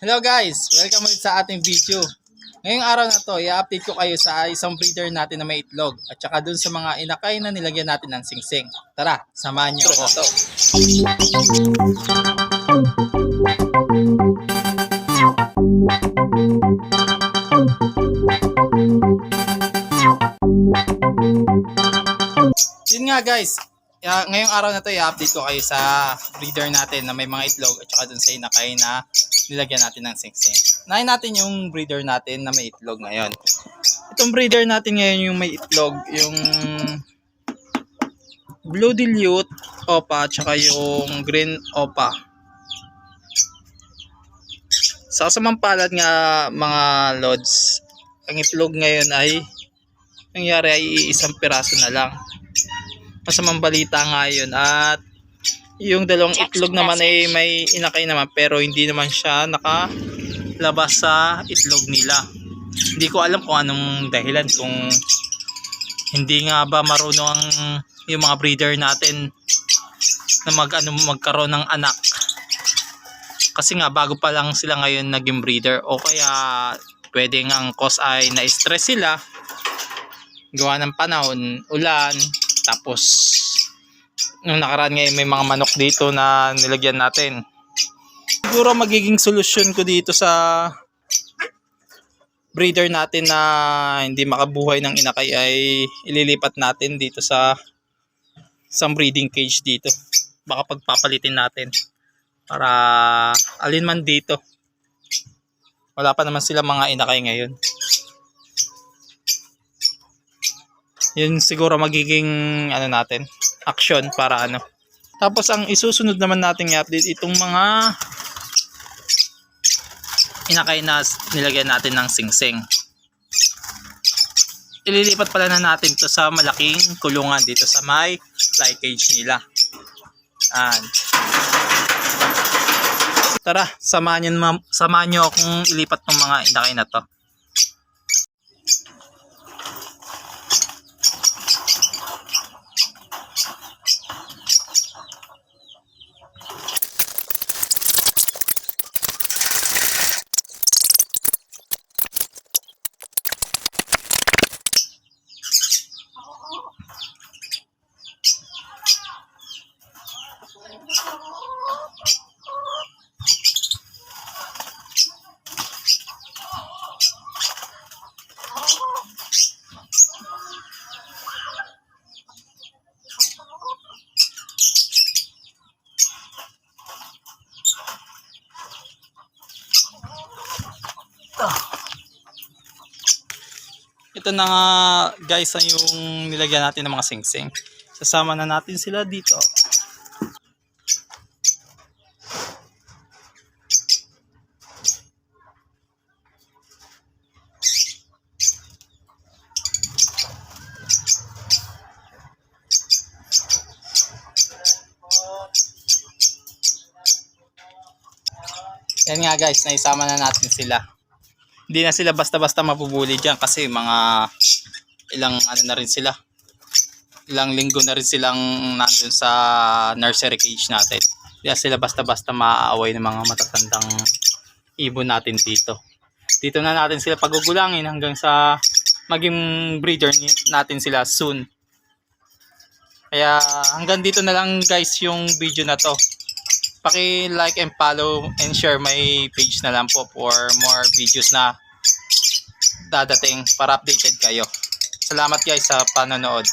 Hello guys! Welcome ulit sa ating video. Ngayong araw na to, i-update ko kayo sa isang breeder natin na may itlog at saka dun sa mga inakay na nilagyan natin ng singsing. Tara, samahan nyo ako. Yun nga guys, ngayong araw na to i-update ko kayo sa breeder natin na may mga itlog at saka dun sa inakay na nilagyan natin ng singsing. Nahin natin yung breeder natin na may itlog ngayon. Itong breeder natin ngayon yung may itlog, yung Blue Dilute Opa at saka yung Green Opa. Sa kasamang palad nga mga lods, ang itlog ngayon ay nangyari ay isang piraso na lang. Masamang balita nga yun. At yung dalawang itlog naman ay may inakay naman pero hindi naman siya nakalabas sa itlog nila. Hindi ko alam kung anong dahilan, kung hindi nga ba marunong ang yung mga breeder natin na magkaroon ng anak. Kasi nga bago pa lang sila ngayon naging breeder, o kaya pwedeng ang cause ay na-stress sila gawa ng panahon, ulan, tapos nung nakaraan ngayon may mga manok dito na nilagyan natin. Siguro magiging solusyon ko dito sa breeder natin na hindi makabuhay ng inakay ay ililipat natin dito sa isang breeding cage dito. Baka pagpapalitin natin para alin man dito. Wala pa naman sila mga inakay ngayon. Yun siguro magiging natin, action para Tapos ang isusunod naman nating i-update itong mga inakay na nilagyan natin ng singsing. Ililipat pala na natin to sa malaking kulungan dito sa may fly cage nila. Tara, samahan nyo akong ilipat ng mga inakay na to. Ito na nga guys ang yung nilagyan natin ng mga singsing. Sasama na natin sila dito. Yan nga guys, naisama na natin sila. Hindi na sila basta-basta mapubuli dyan kasi mga ilang na rin sila. Ilang linggo na rin silang nandun sa nursery cage natin. Hindi na sila basta-basta maaaway ng mga matatandang ibon natin dito. Dito na natin sila pagugulangin hanggang sa maging breeder natin sila soon. Kaya hanggang dito na lang guys yung video na to. Paki-like and follow and share my page na lang po for more videos na dadating para updated kayo. Salamat guys sa panonood.